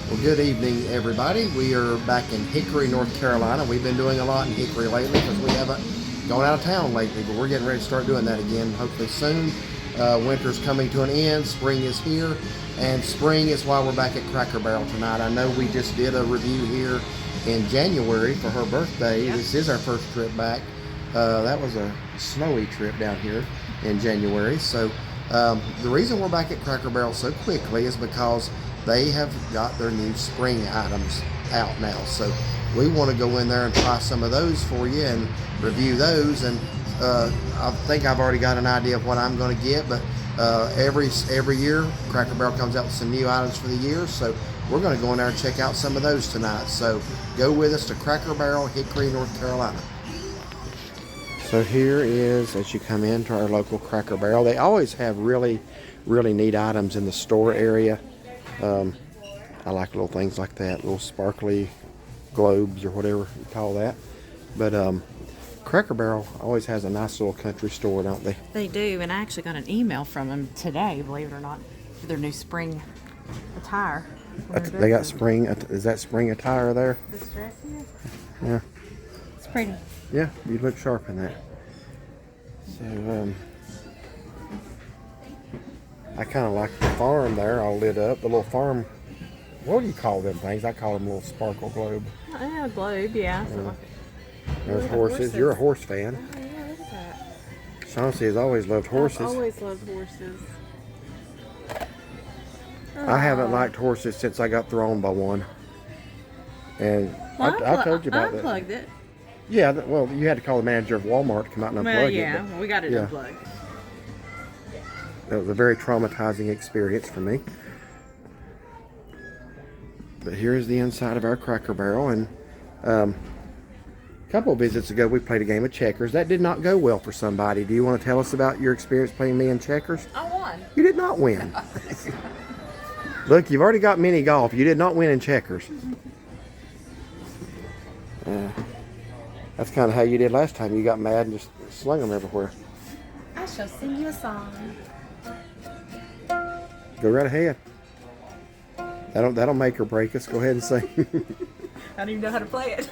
Well, good evening, everybody. We are back in Hickory, North Carolina. We've been doing a lot in Hickory lately because we haven't gone out of town lately, but we're getting ready to start doing that again, hopefully soon. Winter's coming to an end. Spring is here, and spring is why we're back at Cracker Barrel tonight. I know we just did a review here in January for her birthday. Yep. This is our first trip back. That was a snowy trip down here in January. So the reason we're back at Cracker Barrel so quickly is because they have got their new spring items out now. So we want to go in there and try some of those for you and review those. And I think I've already got an idea of what I'm going to get, but every year Cracker Barrel comes out with some new items for the year. So we're going to go in there and check out some of those tonight. So go with us to Cracker Barrel, Hickory, North Carolina. So here is, as you come into our local Cracker Barrel, they always have really neat items in the store area. I like little things like that, little sparkly globes or whatever you call that. But Cracker Barrel always has a nice little country store, don't they? They do, and I actually got an email from them today, believe it or not, for their new spring attire. They got spring, is that spring attire there? This dress here? Yeah. It's pretty. Yeah, you look sharp in that. So, I kind of like the farm there, all lit up. The little farm, what do you call them things? I call them little sparkle globe. Yeah, a globe, yeah. There's horses. You're a horse fan. Oh, yeah, look at that. Chauncey has always loved horses. I've always loved horses. I haven't liked horses since I got thrown by one. And I told you about that. I unplugged it. Yeah, well, you had to call the manager of Walmart to come out and unplug Well, it. yeah, we got it unplugged. That was a very traumatizing experience for me. But here's the inside of our Cracker Barrel. And a couple of visits ago, we played a game of checkers. That did not go well for somebody. Do you want to tell us about your experience playing me in checkers? I won. You did not win. Look, you've already got mini golf. You did not win in checkers. That's kind of how you did last time. You got mad and just slung them everywhere. I shall sing you a song. Go right ahead. That'll make or break us. Go ahead and sing. I don't even know how to play it.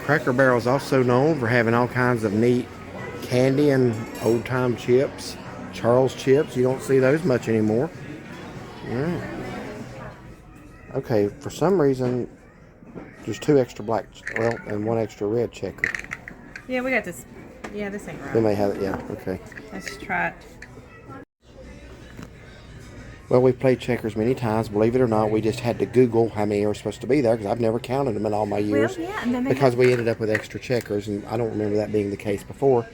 Cracker Barrel is also known for having all kinds of neat candy and old-time chips. Charles chips. You don't see those much anymore. Yeah. Okay, for some reason, there's 2 extra black, well, and 1 extra red checker. Yeah, we got this. Yeah, this ain't right. They may have it, yeah, okay. Let's try it. Well, we've played checkers many times. Believe it or not, we just had to Google how many are supposed to be there because I've never counted them in all my years. Well, yeah, and then because we ended up with extra checkers, and I don't remember that being the case before.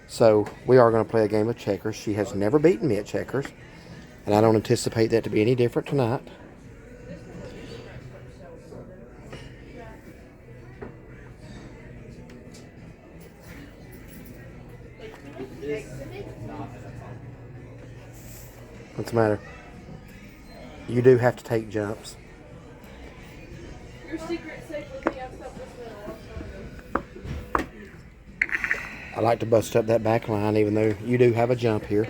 So we are going to play a game of checkers. She has never beaten me at checkers, and I don't anticipate that to be any different tonight. What's the matter? You do have to take jumps. Your secret safe with me, I've stopped this middle. I like to bust up that back line, even though you do have a jump here.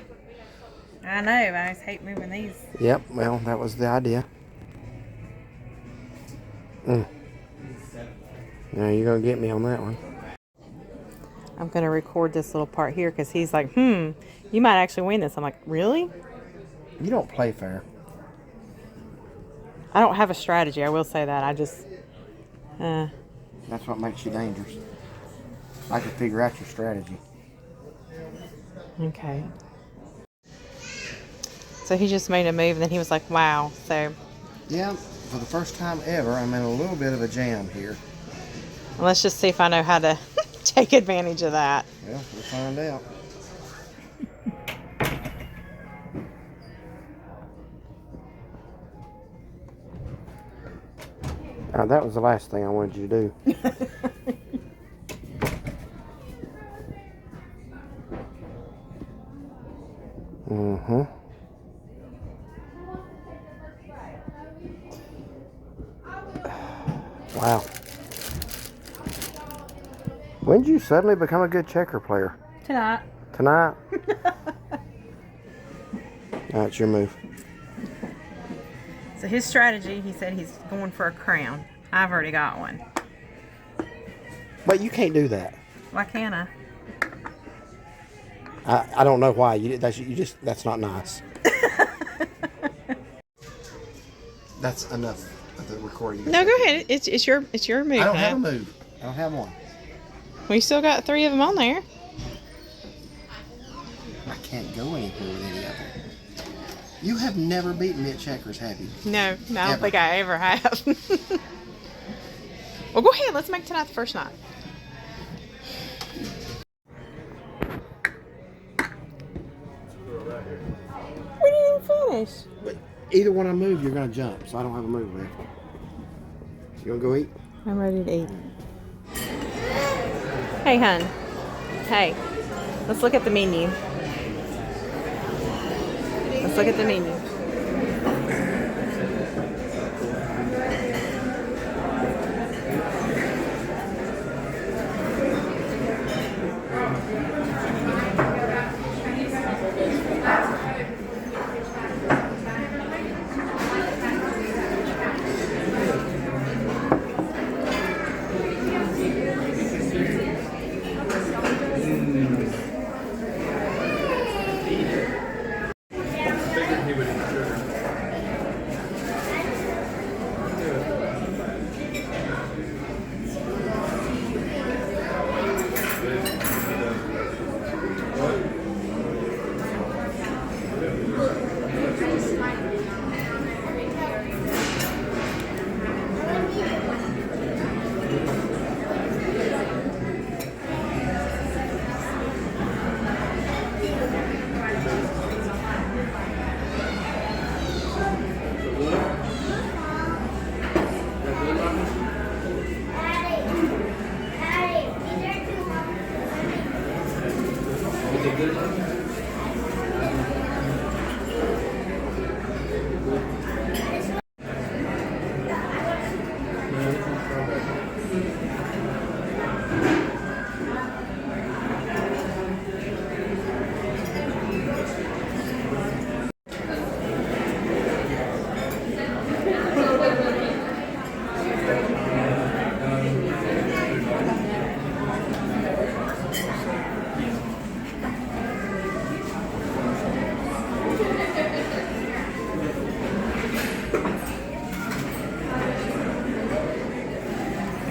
I know, I always hate moving these. Yep, well, that was the idea. Now you're going to get me on that one. I'm going to record this little part here because he's like, you might actually win this. I'm like, really? You don't play fair. I don't have a strategy. I will say that. I just... That's what makes you dangerous. I can figure out your strategy. Okay. So he just made a move and then he was like, wow. So... Yeah, for the first time ever, I'm in a little bit of a jam here. Let's just see if I know how to take advantage of that. Well, we'll find out. That was the last thing I wanted you to do. Wow. When did you suddenly become a good checker player? Tonight. Tonight? That's your move. So his strategy, he said he's going for a crown. I've already got one. But you can't do that. Why can't I? I don't know why. That's not nice. That's enough of the recording. No, go ahead. It's your move. I don't have a move. I don't have one. We still got 3 of them on there. I can't go anywhere with any of them. You have never beaten me at checkers, have you? No, I don't think I ever have. Well, go ahead. Let's make tonight the first night. We didn't even finish. But either one I move, you're going to jump, so I don't have a move left. You want to go eat? I'm ready to eat. Hey, hun. Hey, let's look at the menu. Let's look at the menu.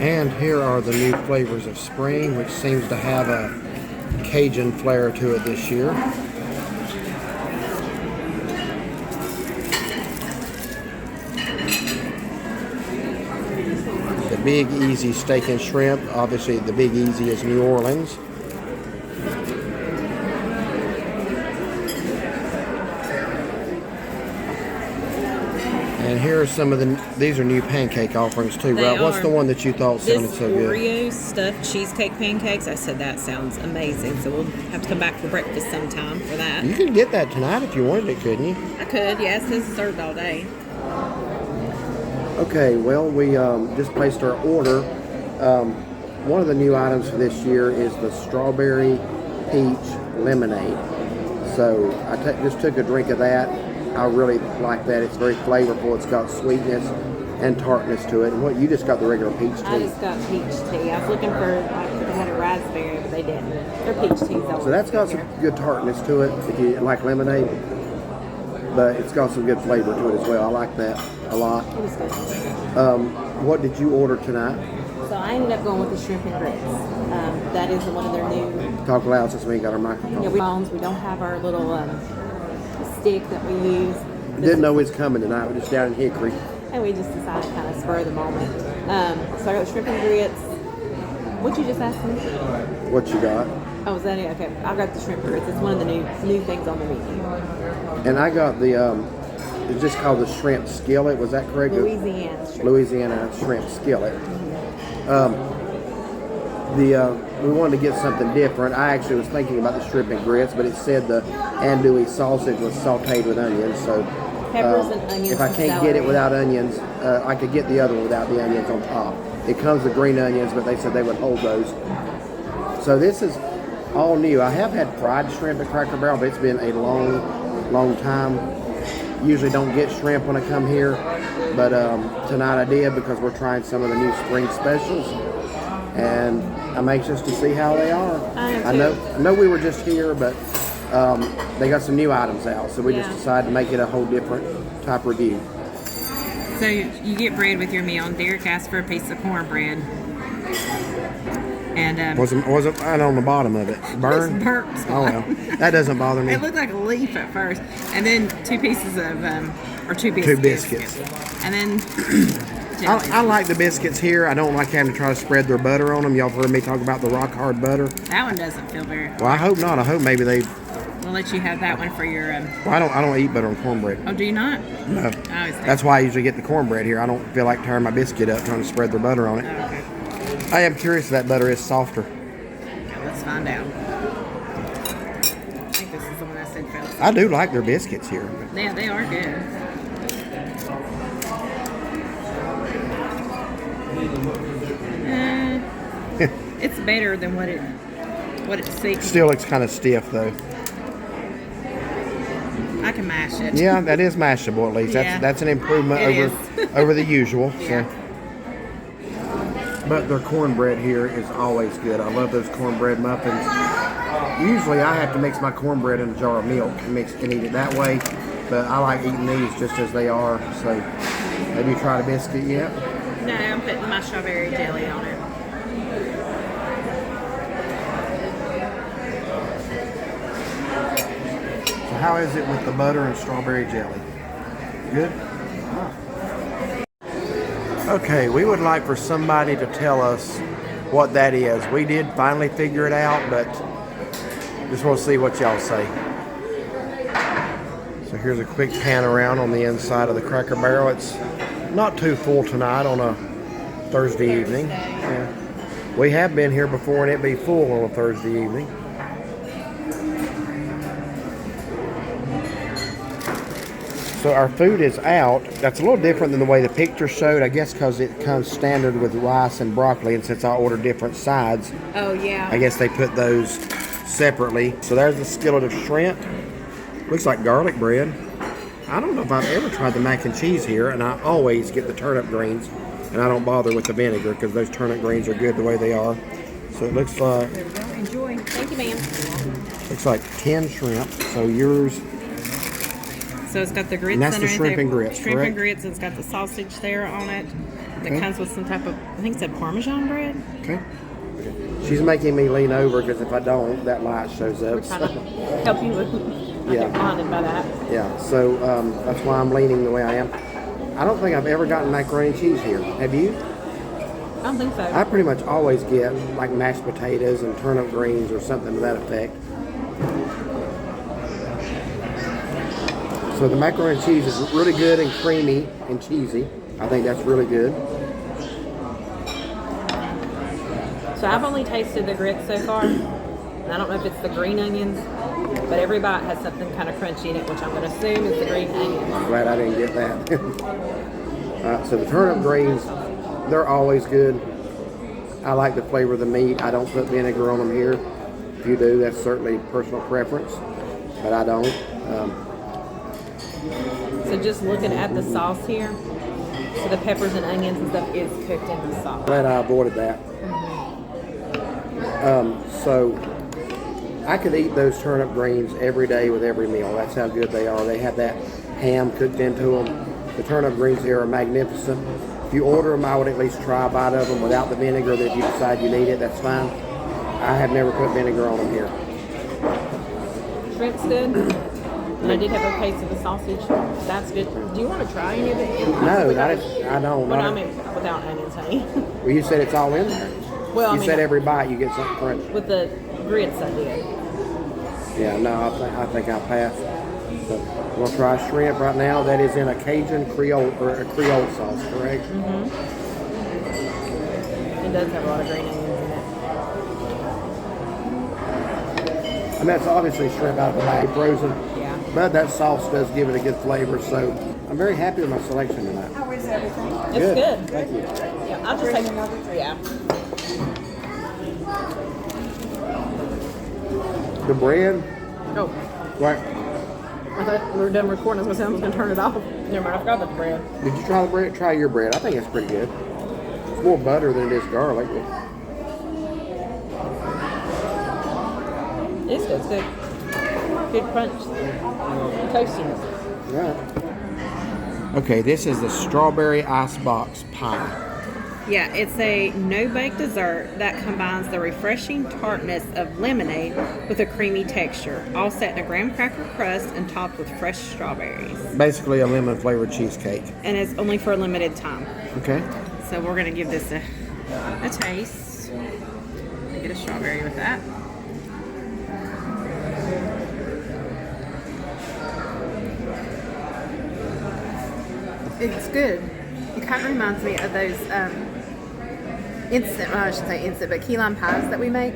And here are the new flavors of spring, which seems to have a Cajun flair to it this year. The Big Easy steak and shrimp. Obviously, the Big Easy is New Orleans. And here are some of these are new pancake offerings too, They right? What's are. the one that you thought sounded This so good? Oreo stuffed cheesecake pancakes, I said that sounds amazing. So we'll have to come back for breakfast sometime for that. You could get that tonight if you wanted it, couldn't you? I could, yes. This is served all day. Okay, well, we just placed our order. One of the new items for this year is the strawberry peach lemonade. So I just took a drink of that. I really like that. It's very flavorful. It's got sweetness and tartness to it. And what, you just got the regular peach tea. I just got peach tea. I was looking for, like, they had a raspberry, but they didn't. They're peach teas. So that's got some good tartness to it if you like lemonade. But it's got some good flavor to it as well. I like that a lot. It was good. What did you order tonight? So I ended up going with the shrimp and grits. That is one of their new. Talk loud since we ain't got our microphone. Yeah, we don't have our little stick that we use. Didn't know it was coming tonight. We're just down in Hickory. And we just decided to kind of spur of the moment. So I got the shrimp and grits. What you just asked me? What you got? Oh, was that it? Okay, I got the shrimp and grits. It's one of the new things on the menu. And I got the, it's just called the shrimp skillet. Was that correct? Louisiana shrimp. Louisiana shrimp skillet. We wanted to get something different. I actually was thinking about the shrimp and grits, but it said the andouille sausage was sauteed with onions. So Peppers and onions. if I and can't get it celery. without onions, I could get the other one without the onions on top. It comes with green onions, but they said they would hold those. So this is all new. I have had fried shrimp at Cracker Barrel, but it's been a long time. Usually don't get shrimp when I come here, but tonight I did because we're trying some of the new spring specials, and I'm anxious to see how they are. I know we were just here, but they got some new items out, so we just decided to make it a whole different type review. So you get bread with your meal, and Derek asked for a piece of cornbread. And Was it right on the bottom of it? Burn? It's burnt. Oh well, that doesn't bother me. It looked like a leaf at first, and then two pieces of two biscuits. And then I like the biscuits here. I don't like having to try to spread their butter on them. Y'all have heard me talk about the rock hard butter. That one doesn't feel very. Well, I hope not. I hope maybe they. We'll let you have that one for your. Well, I don't eat butter on cornbread. Oh, do you not? No. That's why I usually get the cornbread here. I don't feel like tearing my biscuit up trying to spread their butter on it. Oh, okay. I am curious if that butter is softer. Yeah, let's find out. I think this is the one I said felt. I do like their biscuits here. Yeah, they are good. It's better than what it seems. Still looks kind of stiff though. I can mash it. Yeah, that is mashable at least. Yeah. That's an improvement over the usual. Yeah. So. But their cornbread here is always good. I love those cornbread muffins. Usually I have to mix my cornbread in a jar of milk and eat it that way. But I like eating these just as they are. So have you tried a biscuit yet? No, I'm putting my strawberry jelly on it. So how is it with the butter and strawberry jelly? Good? Okay, we would like for somebody to tell us what that is. We did finally figure it out, but just want to see what y'all say. So here's a quick pan around on the inside of the Cracker Barrel. It's not too full tonight on a Thursday evening. Yeah. We have been here before and it'd be full on a Thursday evening. So our food is out. That's a little different than the way the picture showed, I guess because it comes standard with rice and broccoli, and since I ordered different sides, Oh, yeah. I guess they put those separately. So there's the skillet of shrimp. Looks like garlic bread. I don't know if I've ever tried the mac and cheese here, and I always get the turnip greens, and I don't bother with the vinegar because those turnip greens are good the way they are. So it looks like... There we go. Enjoy. Thank you, ma'am. Looks like 10 shrimp. So yours... So it's got the grits And that's the underneath shrimp there. and grits, Shrimp correct? and grits. It's got the sausage there on it. That Okay. comes with some type of, I think it's a Parmesan bread. Okay. She's making me lean over because if I don't, that light shows up. We're trying to help you with not Yeah. get blinded by that. Yeah, so that's why I'm leaning the way I am. I don't think I've ever gotten macaroni and cheese here. Have you? I don't think so. I pretty much always get like mashed potatoes and turnip greens or something to that effect. So the macaroni and cheese is really good and creamy and cheesy. I think that's really good. So I've only tasted the grits so far. And I don't know if it's the green onions, but every bite has something kind of crunchy in it, which I'm going to assume is the green onions. I'm glad I didn't get that. So the turnip greens, they're always good. I like the flavor of the meat. I don't put vinegar on them here. If you do, that's certainly personal preference, but I don't. So just looking at the sauce here, so the peppers and onions and stuff is cooked in the sauce. Glad I avoided that. So I could eat those turnip greens every day with every meal. That's how good they are. They have that ham cooked into them. The turnip greens here are magnificent. If you order them, I would at least try a bite of them without the vinegar. If you decide you need it, that's fine. I have never put vinegar on them here. Shrimp's good. And I did have a taste of the sausage. That's good. Do you want to try any of it? No, I don't. Well, I mean, without onions, honey. Well, you said it's all in there. Well, You said every bite you get something crunchy. with the grits I did. Yeah, no, I think I'll pass. So we'll try shrimp right now. That is in a Cajun Creole or a Creole sauce, correct? Mm-hmm. It does have a lot of green onions in it. I mean, that's obviously shrimp out of the bag, frozen. Yeah. But that sauce does give it a good flavor, so I'm very happy with my selection tonight. How is everything? It's good. Thank you. Yeah, I'll just take another. Yeah. The bread, Oh, like I thought we were done recording. I was going to turn it off. Never mind, I forgot about the bread. Did you try the bread? Try your bread. I think it's pretty good. It's more butter than it is garlic. It's good. It's good. Good crunch. Toastiness. Right. Okay, this is the strawberry icebox pie. Yeah, it's a no-bake dessert that combines the refreshing tartness of lemonade with a creamy texture, all set in a graham cracker crust and topped with fresh strawberries. Basically a lemon flavored cheesecake. And it's only for a limited time. Okay. So we're going to give this a taste. Let me get a strawberry with that. It's good. It kind of reminds me of those instant, well, I should say instant, but key lime pies that we make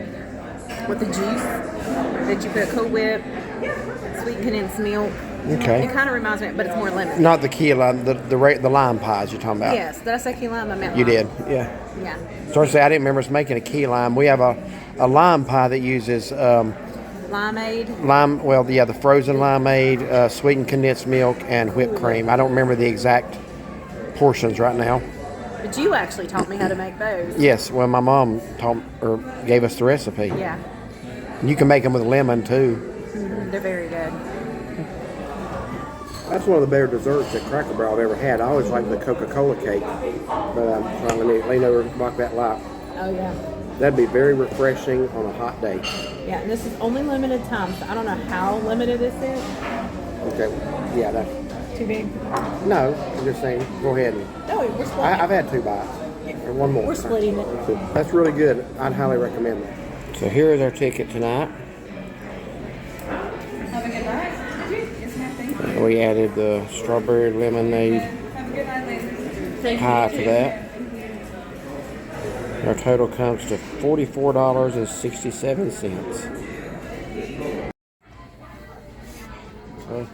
with the juice that you put Cool Whip, sweet condensed milk. Okay. It kind of reminds me, but it's more lemon. Not the key lime, the lime pies you're talking about. Yes. Did I say key lime? I meant You lime. did, yeah. Yeah. So I say I didn't remember us making a key lime. We have a lime pie that uses Limeade. the frozen limeade, sweetened condensed milk, and whipped cream. I don't remember the exact portions right now. But you actually taught me how to make those. Yes, well, my mom gave us the recipe. Yeah. You can make them with lemon too. Mm-hmm. They're very good. That's one of the better desserts that Cracker Barrel I've ever had. I always liked the Coca-Cola cake, but I'm trying to lean over and block that light. Oh yeah. That'd be very refreshing on a hot day. Yeah, and this is only limited time, so I don't know how limited this is. Okay, yeah, that's Too big? no. I'm just saying, go ahead. No, we're splitting. I've had 2 bites, or one more. We're splitting it. That's really good. I'd highly recommend it. So here is our ticket tonight. Have a good night. Yes, ma'am. Thank you. We added the strawberry lemonade Have a good night, ladies. pie to that. Our total comes to $44.67. Okay.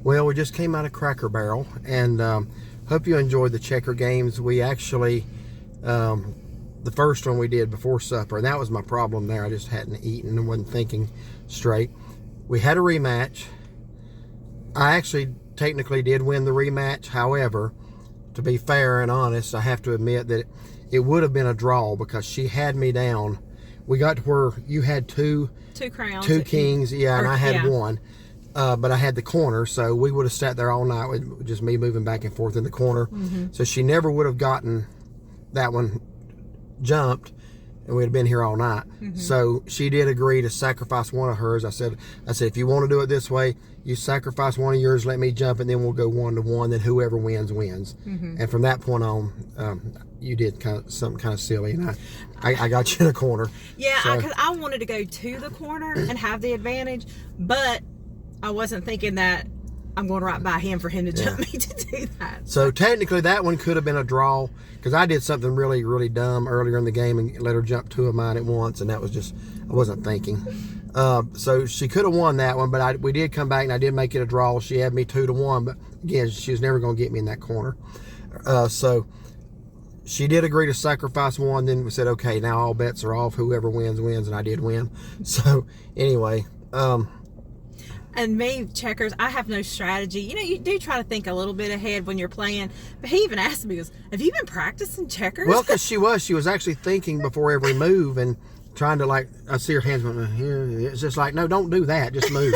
Well, we just came out of Cracker Barrel, and hope you enjoyed the checker games. We actually, the first one we did before supper, and that was my problem there. I just hadn't eaten and wasn't thinking straight. We had a rematch. I actually technically did win the rematch. However, to be fair and honest, I have to admit that it would have been a draw because she had me down. We got to where you had two crowns, 2 kings, yeah, and I had yeah. one. But I had the corner, so we would have sat there all night with just me moving back and forth in the corner. Mm-hmm. So she never would have gotten that one jumped, and we'd have been here all night. Mm-hmm. So she did agree to sacrifice one of hers. I said, if you want to do it this way, you sacrifice one of yours, let me jump, and then we'll go 1-1. Then whoever wins wins. Mm-hmm. And from that point on, you did something kind of silly, and I got you in a corner. Yeah, So- because I wanted to go to the corner and have the advantage, but I wasn't thinking that I'm going right by him for him to jump me to do that. So technically that one could have been a draw because I did something really, really dumb earlier in the game and let her jump 2 of mine at once, and that was just, I wasn't thinking. So she could have won that one, but we did come back and I did make it a draw. She had me 2-1, but again, she was never going to get me in that corner. So she did agree to sacrifice one. Then we said, okay, now all bets are off. Whoever wins, wins, and I did win. So anyway, and me, checkers, I have no strategy. You know, you do try to think a little bit ahead when you're playing. But he even asked me, he goes, have you been practicing checkers? well, because she was actually thinking before every move and trying to, like, I see her hands going here. It's just like, no, don't do that. Just move.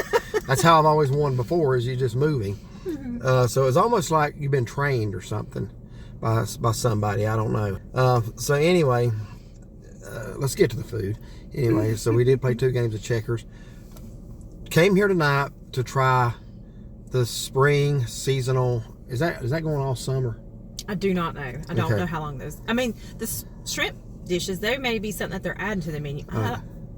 That's how I've always won before, is you just moving. So it's almost like you've been trained or something by somebody. I don't know. So anyway, let's get to the food. Anyway, so we did play 2 games of checkers. Came here tonight to try the spring seasonal. Is that going all summer? I do not know. I don't know how long those. I mean, the shrimp dishes, they may be something that they're adding to the menu.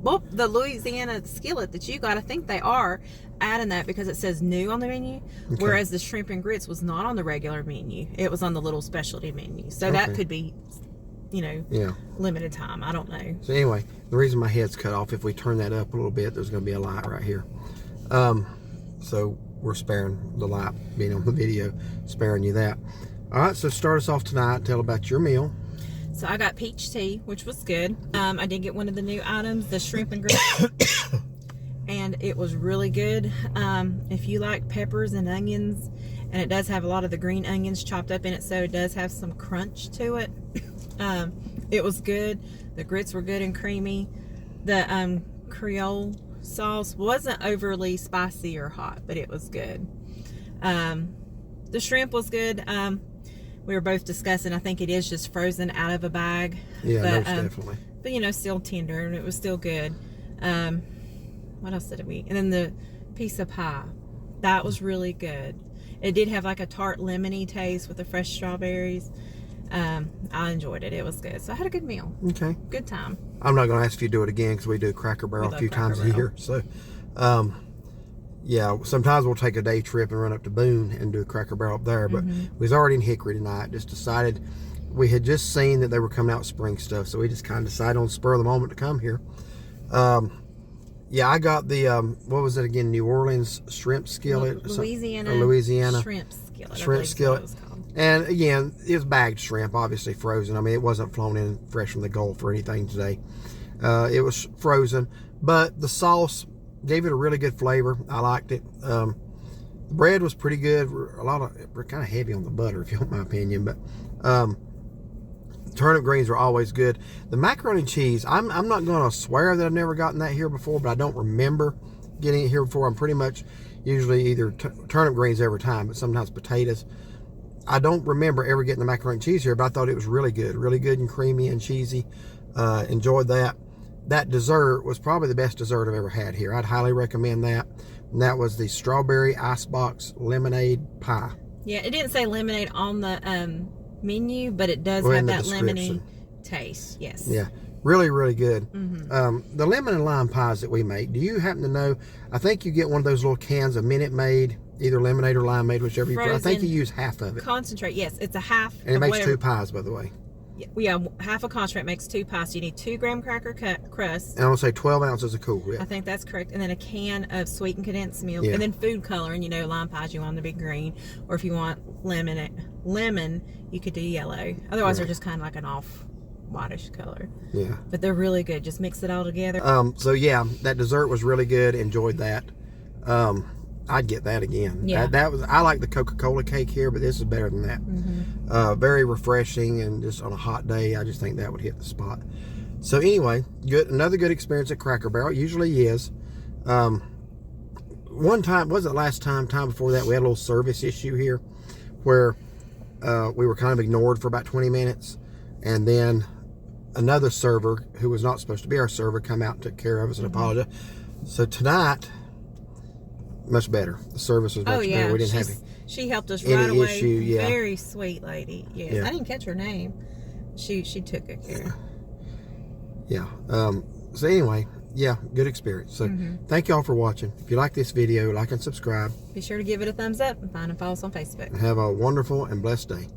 Well, the Louisiana skillet that you got, I think they are adding that because it says new on the menu, whereas the shrimp and grits was not on the regular menu. It was on the little specialty menu. So that could be, you know, limited time. I don't know. So anyway, the reason my head's cut off, if we turn that up a little bit, there's going to be a light right here. So we're sparing the light being on the video, sparing you that. All right, so start us off tonight. Tell about your meal. So I got peach tea, which was good. I did get one of the new items, the shrimp and grits, and it was really good. If you like peppers and onions, and it does have a lot of the green onions chopped up in it, so it does have some crunch to it. It was good. The grits were good and creamy. The Creole sauce wasn't overly spicy or hot, but it was good. The shrimp was good. We were both discussing, I think it is just frozen out of a bag. Yeah, but, most definitely. But, you know, still tender, and it was still good. What else did we? And then the piece of pie. That was really good. It did have like a tart lemony taste with the fresh strawberries. I enjoyed it. It was good. So I had a good meal. Okay. Good time. I'm not going to ask if you do it again because we do Cracker Barrel a few times a year. So, yeah, sometimes we'll take a day trip and run up to Boone and do a Cracker Barrel up there. But we was already in Hickory tonight. Just decided, we had just seen that they were coming out with spring stuff. So we just kind of decided on the spur of the moment to come here. Yeah, I got the, what was it again? New Orleans shrimp skillet? Louisiana shrimp skillet. Shrimp skillet. And again, it was bagged shrimp, obviously frozen. I mean, it wasn't flown in fresh from the Gulf or anything today. It was frozen, but the sauce gave it a really good flavor. I liked it. The bread was pretty good. We're kind of heavy on the butter, if you want my opinion, but turnip greens are always good. The macaroni and cheese, I'm not going to swear that I've never gotten that here before, but I don't remember getting it here before. I'm pretty much usually either turnip greens every time, but sometimes potatoes. I don't remember ever getting the macaroni and cheese here, but I thought it was really good and creamy and cheesy. Enjoyed that. That dessert was probably the best dessert I've ever had here. I'd highly recommend that. And that was the strawberry icebox lemonade pie. Yeah, it didn't say lemonade on the menu, but it does have that lemony taste. Yes. Yeah, really, really good. The lemon and lime pies that we make, do you happen to know, I think you get one of those little cans of Minute Maid, either lemonade or limeade, whichever you prefer. I think you use half of it. Concentrate, yes. It's a half. And it makes 2 pies, by the way. Yeah, half a concentrate makes 2 pies. So you need 2 graham cracker crust. And I'm going to say 12 ounces of Cool Whip. I think that's correct. And then a can of sweetened condensed milk. Yeah. And then food coloring. You know, lime pies, you want them to be green. Or if you want lemon, you could do yellow. Otherwise, they're just kind of like an off whitish color. Yeah. But they're really good. Just mix it all together. So yeah, that dessert was really good. Enjoyed that. I'd get that again. Yeah. That was, I like the Coca-Cola cake here, but this is better than that. Very refreshing, and just on a hot day, I just think that would hit the spot. So anyway, another good experience at Cracker Barrel. Usually is. One time, was it last time before that, we had a little service issue here where we were kind of ignored for about 20 minutes, and then another server who was not supposed to be our server come out and took care of us and apologized. So tonight, much better. The service was much better. We didn't have she helped us any right away. issue. Yeah. Very sweet lady. Yes. Yeah. I didn't catch her name. She took good care. Yeah. So anyway, yeah, good experience. So thank y'all for watching. If you like this video, like and subscribe. Be sure to give it a thumbs up and find and follow us on Facebook. And have a wonderful and blessed day.